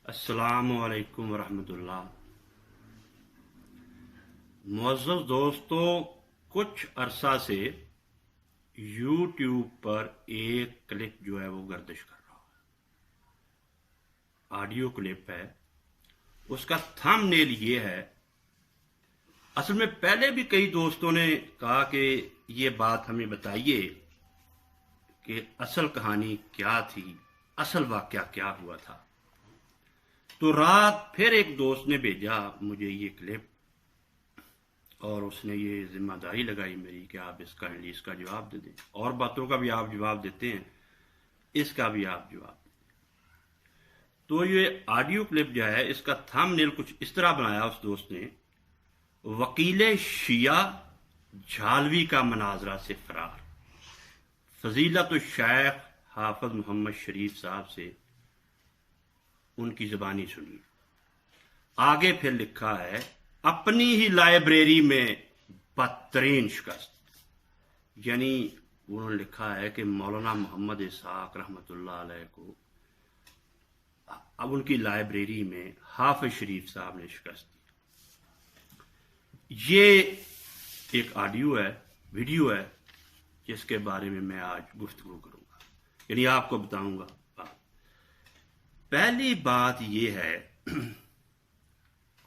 السلام علیکم ورحمۃ اللہ۔ معزز دوستوں، کچھ عرصہ سے یوٹیوب پر ایک کلپ جو ہے وہ گردش کر رہا ہے، آڈیو کلپ ہے۔ اس کا تھم نیل یہ ہے، اصل میں پہلے بھی کئی دوستوں نے کہا کہ یہ بات ہمیں بتائیے کہ اصل کہانی کیا تھی، اصل واقعہ کیا ہوا تھا۔ تو رات پھر ایک دوست نے بھیجا مجھے یہ کلپ، اور اس نے یہ ذمہ داری لگائی میری کہ آپ اس کا جواب دے دیں۔ اور باتوں کا بھی آپ جواب دیتے ہیں، اس کا بھی آپ جواب دیں۔ تو یہ آڈیو کلپ جو ہے، اس کا تھم نیل کچھ اس طرح بنایا اس دوست نے: وکیل شیعہ جھالوی کا مناظرہ سے فرار، فضیلت الشیخ حافظ محمد شریف صاحب سے ان کی زبانی سنی۔ آگے پھر لکھا ہے: اپنی ہی لائبریری میں بدترین شکست، یعنی انہوں نے لکھا ہے کہ مولانا محمد اسحاق رحمۃ اللہ علیہ کو اب ان کی لائبریری میں حافظ شریف صاحب نے شکست دی۔ یہ ایک آڈیو ہے، ویڈیو ہے، جس کے بارے میں آج گفتگو کروں گا، یعنی آپ کو بتاؤں گا۔ پہلی بات یہ ہے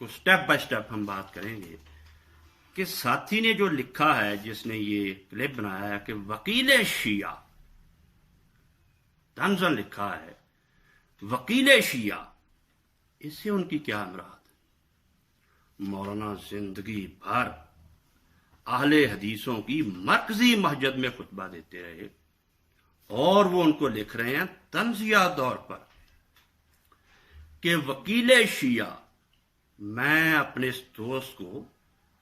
کہ سٹیپ بائی سٹیپ ہم بات کریں گے کہ ساتھی نے جو لکھا ہے، جس نے یہ کلپ بنایا ہے، کہ وکیل شیعہ، طنزاً لکھا ہے وکیل شیعہ، اس سے ان کی کیا مراد ہے؟ مولانا زندگی بھر اہل حدیثوں کی مرکزی مسجد میں خطبہ دیتے رہے، اور وہ ان کو لکھ رہے ہیں طنزیہ طور پر کہ وکیل شیعہ۔ میں اپنے اس دوست کو،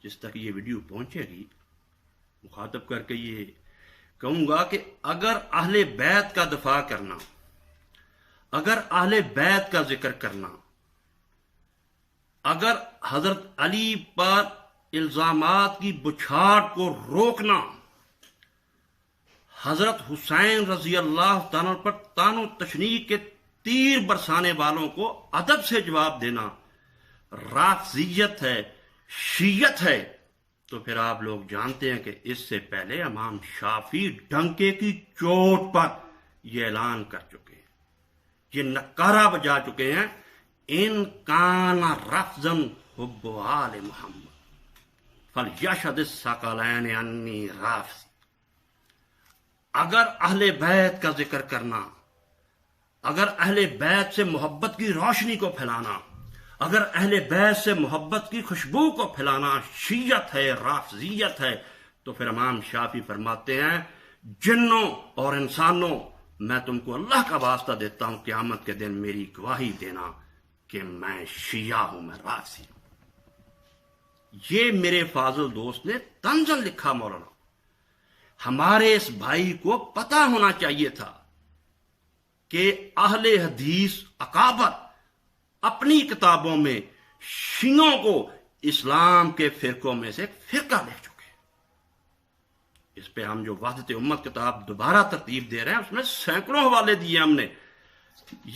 جس تک یہ ویڈیو پہنچے گی، مخاطب کر کے یہ کہوں گا کہ اگر اہل بیت کا دفاع کرنا، اگر اہل بیت کا ذکر کرنا، اگر حضرت علی پر الزامات کی بچھاڑ کو روکنا، حضرت حسین رضی اللہ تعالیٰ پر طعن و تشنیع کے تیر برسانے والوں کو ادب سے جواب دینا رافضیت ہے، شیعت ہے، تو پھر آپ لوگ جانتے ہیں کہ اس سے پہلے امام شافعی ڈنکے کی چوٹ پر یہ اعلان کر چکے ہیں، یہ نکارہ بجا چکے ہیں: ان کان رفضاً حب آل محمد فلیشہد الثقلین انی رافضی۔ اگر اہل بیت کا ذکر کرنا، اگر اہل بیت سے محبت کی روشنی کو پھیلانا، اگر اہل بیت سے محبت کی خوشبو کو پھیلانا شیعت ہے، رافضیت ہے، تو پھر امام شافعی فرماتے ہیں: جنوں اور انسانوں، میں تم کو اللہ کا واسطہ دیتا ہوں، قیامت کے دن میری گواہی دینا کہ میں شیعہ ہوں، میں رافضی ہوں۔ یہ میرے فاضل دوست نے طنزاً لکھا۔ مولانا، ہمارے اس بھائی کو پتہ ہونا چاہیے تھا کہ اہل حدیث اکابر اپنی کتابوں میں شیعوں کو اسلام کے فرقوں میں سے ایک فرقہ لکھ چکے ہیں۔ اس پہ ہم جو وحدت امت کتاب دوبارہ ترتیب دے رہے ہیں، اس میں سینکڑوں حوالے دیے ہم نے۔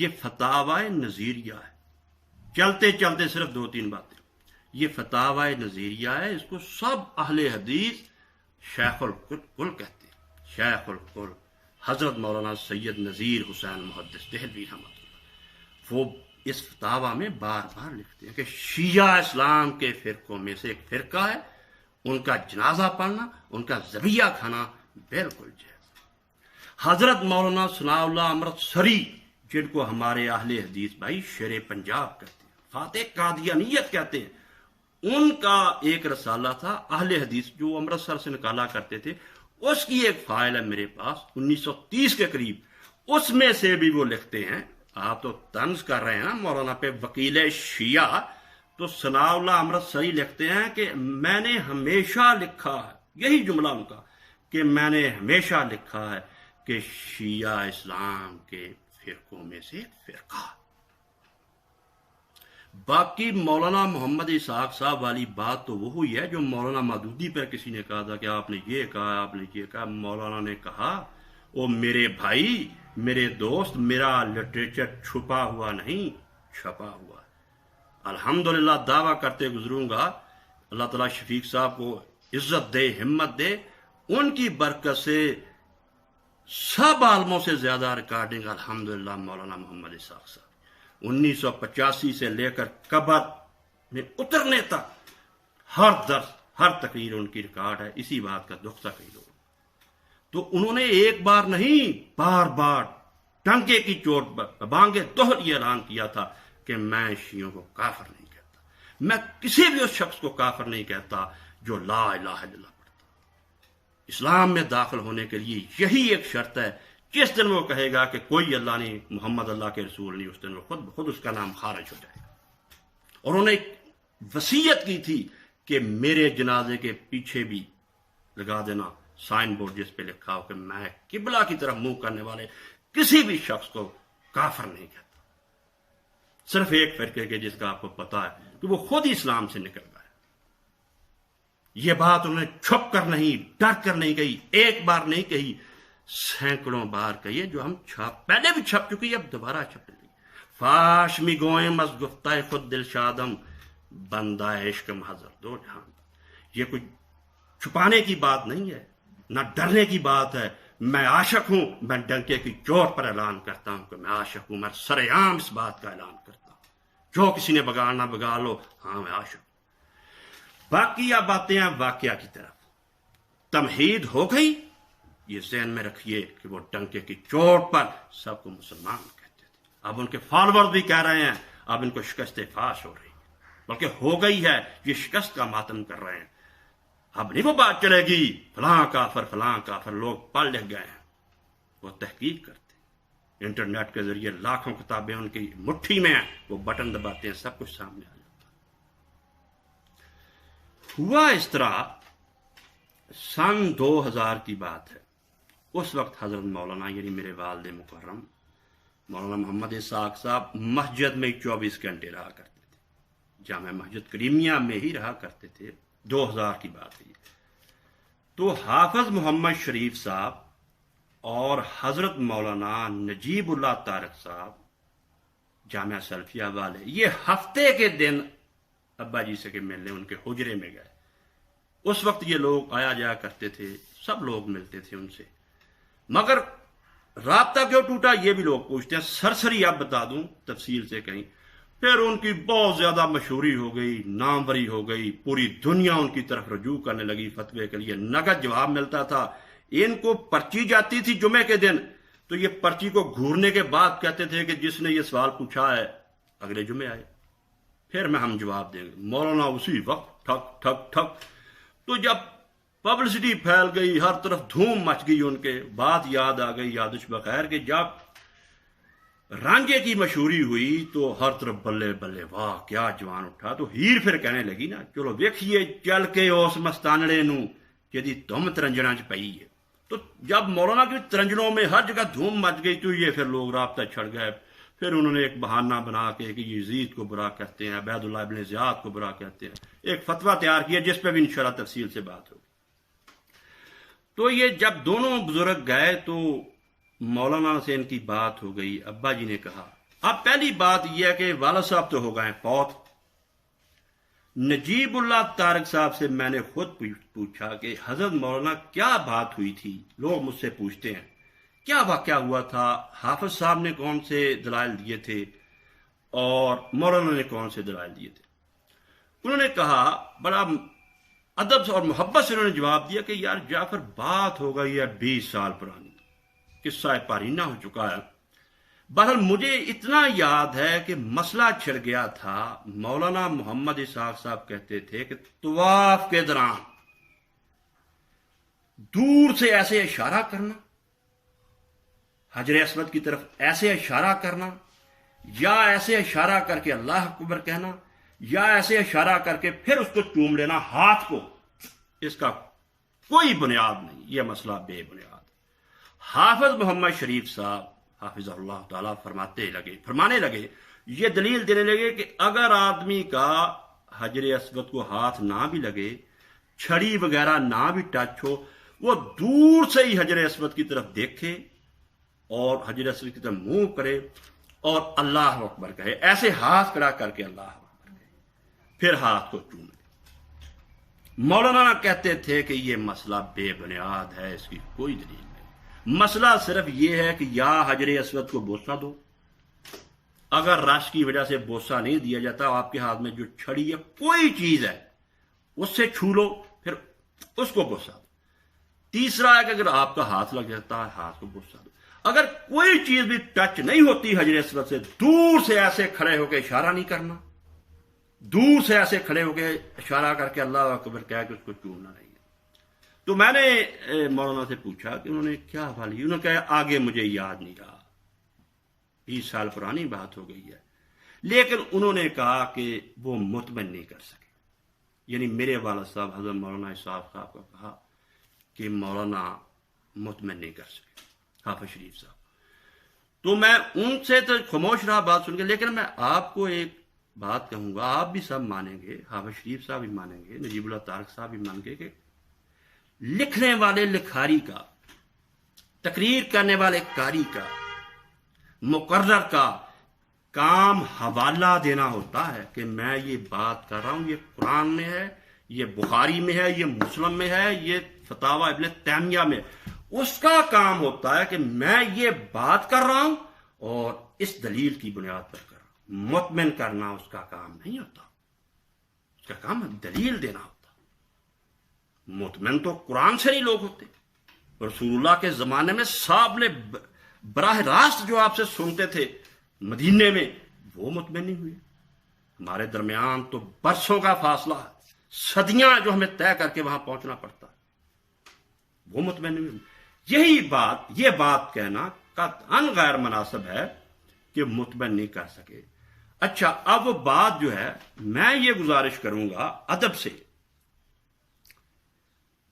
یہ فتاوی نظیریہ ہے، چلتے چلتے صرف 2-3 باتیں۔ یہ فتاوی نظیریہ ہے، اس کو سب اہل حدیث شیخ الکل کہتے ہیں، شیخ الکل حضرت مولانا سید نذیر حسین محدث دہلوی رحمۃ اللہ۔ وہ اس فتاوی میں بار بار لکھتے ہیں کہ شیعہ اسلام کے فرقوں میں سے ایک فرقہ ہے، ان کا جنازہ پڑھنا، ان کا ذبیحہ کھانا بالکل جائز۔ حضرت مولانا ثناء اللہ امرتسری، جن کو ہمارے اہل حدیث بھائی شیر پنجاب کہتے ہیں، فاتح قادیانیت کہتے ہیں، ان کا ایک رسالہ تھا اہل حدیث جو امرتسر سے نکالا کرتے تھے، اس کی ایک فائل ہے میرے پاس 1930 کے قریب۔ اس میں سے بھی وہ لکھتے ہیں، آپ تو طنز کر رہے ہیں نا مولانا پہ وکیل شیعہ، تو ثناء اللہ امرتسری لکھتے ہیں کہ میں نے ہمیشہ لکھا ہے، یہی جملہ ان کا، کہ میں نے ہمیشہ لکھا ہے کہ شیعہ اسلام کے فرقوں میں سے ایک فرقہ۔ باقی مولانا محمد اسحاق صاحب والی بات تو وہ ہوئی ہے جو مولانا مودودی پر کسی نے کہا تھا کہ آپ نے یہ کہا، آپ نے یہ کہا۔ مولانا نے کہا: او میرے بھائی، میرے دوست، میرا لٹریچر چھپا ہوا نہیں، چھپا ہوا ہے. الحمدللہ دعویٰ کرتے گزروں گا, اللہ تعالیٰ شفیق صاحب کو عزت دے, ہمت دے, ان کی برکت سے سب عالموں سے زیادہ ریکارڈنگ الحمدللہ مولانا محمد اسحاق صاحب 1985 سے لے کر قبر میں اترنے تک ہر درس ہر تقریر ان کی ریکارڈ ہے. اسی بات کا دکھ تھا کئی لوگ. تو انہوں نے ایک بار نہیں بار بار ٹنکے کی چوٹ پر بانگے دوہر یہ اعلان کیا تھا کہ میں شیعوں کو کافر نہیں کہتا, میں کسی بھی اس شخص کو کافر نہیں کہتا جو لا الہ الا اللہ پڑھتا. اسلام میں داخل ہونے کے لیے یہی ایک شرط ہے. جس دن وہ کہے گا کہ کوئی اللہ نہیں, محمد اللہ کے رسول نہیں, اس دن وہ خود بخود اس کا نام خارج ہو جائے گا. اور انہوں نے ایک وصیت کی تھی کہ میرے جنازے کے پیچھے بھی لگا دینا سائن بورڈ جس پہ لکھا ہو کہ میں قبلہ کی طرف منہ کرنے والے کسی بھی شخص کو کافر نہیں کہتا. صرف ایک فرقے کے جس کا آپ کو پتا ہے کہ وہ خود ہی اسلام سے نکل گئے. یہ بات انہوں نے چھپ کر نہیں, ڈر کر نہیں کہی, ایک بار نہیں کہی, سینکڑوں بار کہی ہے, جو ہم پہلے بھی چھپ چکی, اب دوبارہ چھپ رہی. فاش می گوئم از گفتہ خود دل شادم بندہ عشق محضر دو جہان. یہ کوئی چھپانے کی بات نہیں ہے, نہ ڈرنے کی بات ہے. میں عاشق ہوں, میں ڈنکے کی چوٹ پر اعلان کرتا ہوں کہ میں عاشق ہوں. میں سر عام اس بات کا اعلان کرتا ہوں, جو کسی نے بگاڑنا بگاڑ لو, ہاں میں عاشق ہوں. باقی یہ باتیں ہیں واقعہ کی طرف. تمہید ہو گئی, یہ ذہن میں رکھیے کہ وہ ڈنکے کی چوٹ پر سب کو مسلمان کہتے تھے. اب ان کے فالوور بھی کہہ رہے ہیں اب ان کو شکست فاش ہو رہی ہے, بلکہ ہو گئی ہے, یہ شکست کا ماتم کر رہے ہیں. اب نہیں وہ بات چلے گی فلاں کافر فلاں کافر. لوگ پڑھ لکھ گئے ہیں, وہ تحقیق کرتے ہیں, انٹرنیٹ کے ذریعے لاکھوں کتابیں ان کی مٹھی میں ہیں, وہ بٹن دباتے ہیں, سب کچھ سامنے آ جاتا. ہوا اس طرح سن 2000 کی بات ہے. اس وقت حضرت مولانا یعنی میرے والد مکرم مولانا محمد اسحاق صاحب مسجد میں 24 گھنٹے رہا کرتے تھے, جامع مسجد کریمیہ میں ہی رہا کرتے تھے. 2000 کی بات ہے. تو حافظ محمد شریف صاحب اور حضرت مولانا نجیب اللہ طارق صاحب جامعہ سلفیہ والے یہ ہفتے کے دن ابا جی سے کے ملنے ان کے حجرے میں گئے. اس وقت یہ لوگ آیا جایا کرتے تھے, سب لوگ ملتے تھے ان سے, مگر رابطہ کیوں ٹوٹا یہ بھی لوگ پوچھتے ہیں. سرسری اب بتا دوں تفصیل سے کہیں. پھر ان کی بہت زیادہ مشہوری ہو گئی, ناموری ہو گئی, پوری دنیا ان کی طرف رجوع کرنے لگی فتوے کے لیے. نقد جواب ملتا تھا. ان کو پرچی جاتی تھی جمعے کے دن, تو یہ پرچی کو گھورنے کے بعد کہتے تھے کہ جس نے یہ سوال پوچھا ہے اگلے جمعے آئے, پھر میں ہم جواب دیں گے. مولانا اسی وقت ٹھک ٹھک ٹھک. تو جب پبلسٹی پھیل گئی, ہر طرف دھوم مچ گئی, ان کے بات یاد آ گئی یادش بخیر کہ جب رانجے کی مشہوری ہوئی تو ہر طرف بلے بلے واہ کیا جوان اٹھا. تو ہیر پھر کہنے لگی نا چلو ویکھیے چل کے اس مستانڑے نو جدی تم ترنجنا چ پئی ہے. تو جب مولانا کی ترنجنوں میں ہر جگہ دھوم مچ گئی تو یہ پھر لوگ رابطہ چھڑ گئے. پھر انہوں نے ایک بہانہ بنا کے کہ یزید کو برا کہتے ہیں, عبید اللہ ابن زیاد کو برا کہتے ہیں, ایک فتویٰ تیار کیا جس پہ بھی انشاءاللہ تفصیل سے بات ہوگی. تو یہ جب دونوں بزرگ گئے تو مولانا سے ان کی بات ہو گئی. ابا جی نے کہا اب پہلی بات یہ ہے کہ والد صاحب تو ہو گئے فوت. نجیب اللہ طارق صاحب سے میں نے خود پوچھا کہ حضرت مولانا کیا بات ہوئی تھی. لوگ مجھ سے پوچھتے ہیں کیا واقعہ ہوا تھا, حافظ صاحب نے کون سے دلائل دیے تھے اور مولانا نے کون سے دلائل دیے تھے. انہوں نے کہا بڑا ادب اور محبت سے انہوں نے جواب دیا کہ یار جعفر بات ہو گئی ہے 20 سال پرانی, قصہ پارینہ ہو چکا ہے. بہرحال مجھے اتنا یاد ہے کہ مسئلہ چھڑ گیا تھا. مولانا محمد اسحاق صاحب کہتے تھے کہ طواف کے دوران دور سے ایسے اشارہ کرنا, حجر اسود کی طرف ایسے اشارہ کرنا, یا ایسے اشارہ کر کے اللہ اکبر کہنا, یا ایسے اشارہ کر کے پھر اس کو چوم لینا ہاتھ کو, اس کا کوئی بنیاد نہیں, یہ مسئلہ بے بنیاد. حافظ محمد شریف صاحب حافظ اللہ تعالیٰ فرمانے لگے, یہ دلیل دینے لگے کہ اگر آدمی کا حجر اسود کو ہاتھ نہ بھی لگے, چھڑی وغیرہ نہ بھی ٹچ ہو, وہ دور سے ہی حجر اسود کی طرف دیکھے اور حجر اسود کی طرف منہ کرے اور اللہ اکبر کہے, ایسے ہاتھ کھڑا کر کے اللہ اکبر کہے, پھر ہاتھ کو چومے. مولانا کہتے تھے کہ یہ مسئلہ بے بنیاد ہے, اس کی کوئی دلیل نہیں. مسئلہ صرف یہ ہے کہ یا حجر اسود کو بوسہ دو, اگر رش کی وجہ سے بوسہ نہیں دیا جاتا, آپ کے ہاتھ میں جو چھڑی ہے کوئی چیز ہے اس سے چھو لو, پھر اس کو بوسہ دو. تیسرا ہے کہ اگر آپ کا ہاتھ لگ جاتا ہے, ہاتھ کو بوسہ دو. اگر کوئی چیز بھی ٹچ نہیں ہوتی حجر اسود سے, دور سے ایسے کھڑے ہو کے اشارہ نہیں کرنا, دور سے ایسے کھڑے ہو کے اشارہ کر کے اللہ اکبر کہا کہ اس کو چومنا نہیں ہے. تو میں نے مولانا سے پوچھا کہ انہوں نے کیا حوالہ, انہوں نے کہا آگے مجھے یاد نہیں رہا, 20 سال پرانی بات ہو گئی ہے. لیکن انہوں نے کہا کہ وہ مطمئن نہیں کر سکے, یعنی میرے والد صاحب حضرت مولانا اسحاق صاحب کا کہا کہ مولانا مطمئن نہیں کر سکے, حافظ شریف صاحب. تو میں ان سے تو خاموش رہا بات سن کے, لیکن میں آپ کو ایک بات کہوں گا, آپ بھی سب مانیں گے, حافظ شریف صاحب بھی مانیں گے, نجیب اللہ طارق صاحب بھی مانیں گے کہ لکھنے والے لکھاری کا, تقریر کرنے والے قاری کا, مقرر کا کام حوالہ دینا ہوتا ہے کہ میں یہ بات کر رہا ہوں, یہ قرآن میں ہے, یہ بخاری میں ہے, یہ مسلم میں ہے, یہ فتاوی ابن تیمیہ میں. اس کا کام ہوتا ہے کہ میں یہ بات کر رہا ہوں اور اس دلیل کی بنیاد پر کر رہا ہوں. مطمئن کرنا اس کا کام نہیں ہوتا, اس کا کام دلیل دینا ہوتا. مطمئن تو قرآن سے نہیں لوگ ہوتے. رسول اللہ کے زمانے میں صاحب نے براہ راست جو آپ سے سنتے تھے مدینے میں, وہ مطمئن نہیں ہوئے. ہمارے درمیان تو برسوں کا فاصلہ ہے, صدیاں جو ہمیں طے کر کے وہاں پہنچنا پڑتا ہے, وہ مطمئن نہیں ہوئے. یہی بات, یہ بات کہنا قطعاً غیر مناسب ہے کہ مطمئن نہیں کر سکے. اچھا, اب وہ بات جو ہے, میں یہ گزارش کروں گا ادب سے,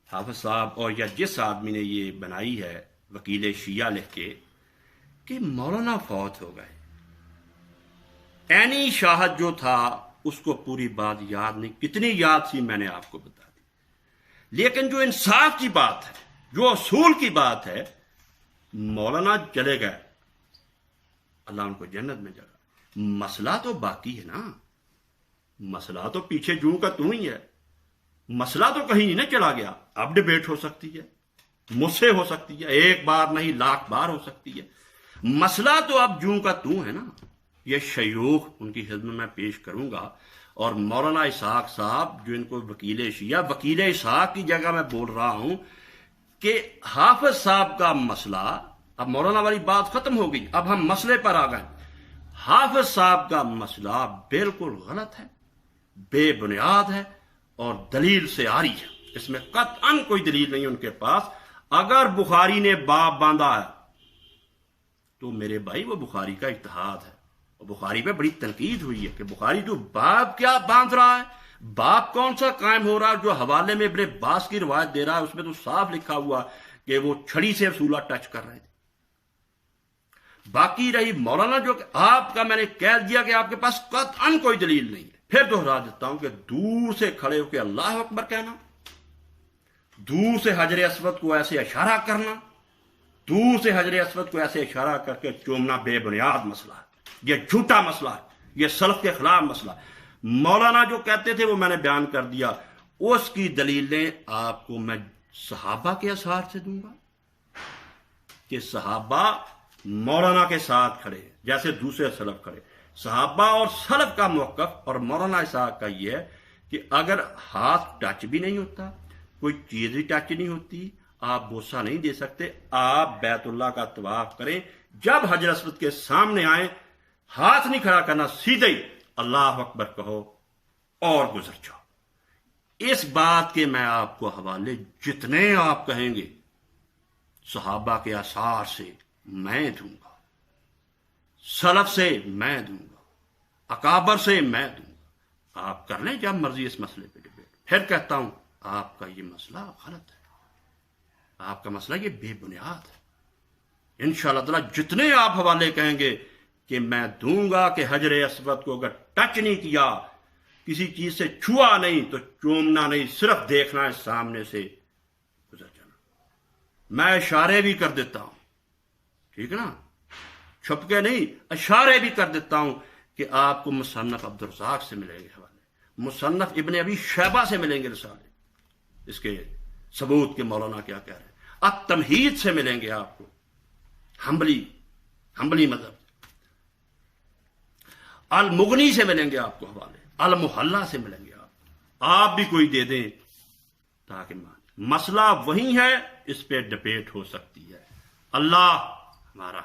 حافظ صاحب اور یا جس آدمی نے یہ بنائی ہے وکیل شیعہ لکھ کے, کہ مولانا فوت ہو گئے, عینی شاہد جو تھا اس کو پوری بات یاد نہیں, کتنی یاد تھی میں نے آپ کو بتا دی. لیکن جو انصاف کی بات ہے, جو اصول کی بات ہے, مولانا چلے گئے, اللہ ان کو جنت میں جگہ. مسئلہ تو باقی ہے نا, مسئلہ تو پیچھے جوں کا تو ہی ہے, مسئلہ تو کہیں نہیں چلا گیا. اب ڈبیٹ ہو سکتی ہے, مجھ سے ہو سکتی ہے, ایک بار نہیں لاکھ بار ہو سکتی ہے. مسئلہ تو اب جوں کا تو ہے نا. یہ شیوخ ان کی خدمت میں پیش کروں گا, اور مولانا اسحاق صاحب جو ان کو وکیل شیعہ, وکیل اسحاق کی جگہ میں بول رہا ہوں کہ حافظ صاحب کا مسئلہ, اب مولانا والی بات ختم ہو گئی, اب ہم مسئلے پر آ گئے. حافظ صاحب کا مسئلہ بالکل غلط ہے, بے بنیاد ہے, اور دلیل سے آری ہے. اس میں قطعاً کوئی دلیل نہیں ان کے پاس. اگر بخاری نے باب باندھا ہے تو میرے بھائی وہ بخاری کا اجتہاد ہے, اور بخاری پہ بڑی تنقید ہوئی ہے کہ بخاری تو باب کیا باندھ رہا ہے, باب کون سا قائم ہو رہا ہے. جو حوالے میں ابن عباس کی روایت دے رہا ہے اس میں تو صاف لکھا ہوا کہ وہ چھڑی سے رسول اللہ ٹچ کر رہے تھے. باقی رہی مولانا, جو آپ کا میں نے کہہ دیا کہ آپ کے پاس قطعاً کوئی دلیل نہیں ہے. پھر دوہرا دیتا ہوں کہ دور سے کھڑے ہو کے اللہ اکبر کہنا, دور سے حجر اسود کو ایسے اشارہ کرنا, دور سے حجر اسود کو ایسے اشارہ کر کے چومنا بے بنیاد مسئلہ ہے, یہ جھوٹا مسئلہ ہے, یہ سلف کے خلاف مسئلہ ہے. مولانا جو کہتے تھے وہ میں نے بیان کر دیا, اس کی دلیلیں آپ کو میں صحابہ کے اثار سے دوں گا کہ صحابہ مولانا کے ساتھ کھڑے جیسے دوسرے سلف کھڑے. صحابہ اور سلف کا موقف اور مولانا اسحاق کا یہ ہے کہ اگر ہاتھ ٹچ بھی نہیں ہوتا, کوئی چیز بھی ٹچ نہیں ہوتی, آپ بوسہ نہیں دے سکتے, آپ بیت اللہ کا طواف کریں, جب حجر اسود کے سامنے آئیں ہاتھ نہیں کھڑا کرنا, سیدھے ہی اللہ اکبر کہو اور گزر جاؤ. اس بات کے میں آپ کو حوالے جتنے آپ کہیں گے صحابہ کے آثار سے میں دوں گا, سلف سے میں دوں گا, اکابر سے میں دوں گا. آپ کر لیں جب مرضی اس مسئلے پہ ڈبیٹ. پھر کہتا ہوں آپ کا یہ مسئلہ غلط ہے, آپ کا مسئلہ یہ بے بنیاد ہے. انشاءاللہ تعالی جتنے آپ حوالے کہیں گے کہ میں دوں گا کہ حجر اسود کو اگر ٹچ نہیں کیا, کسی چیز سے چھوا نہیں, تو چومنا نہیں, صرف دیکھنا ہے سامنے سے گزر جانا. میں اشارے بھی کر دیتا ہوں, ٹھیک ہے نا, چھپ کے نہیں، اشارے بھی کر دیتا ہوں کہ آپ کو مصنف عبدالرزاق سے ملیں گے حوالے، مصنف ابن ابی شیبہ سے ملیں گے رسالے، اس کے ثبوت کے مولانا کیا کہہ رہے ہیں، التمہید سے ملیں گے آپ کو، حنبلی مذہب، المغنی سے ملیں گے آپ کو حوالے، المحلہ سے ملیں گے آپ بھی کوئی دے دیں تاکہ مسئلہ وہی ہے، اس پہ ڈبیٹ ہو سکتی ہے۔ اللہ ہمارا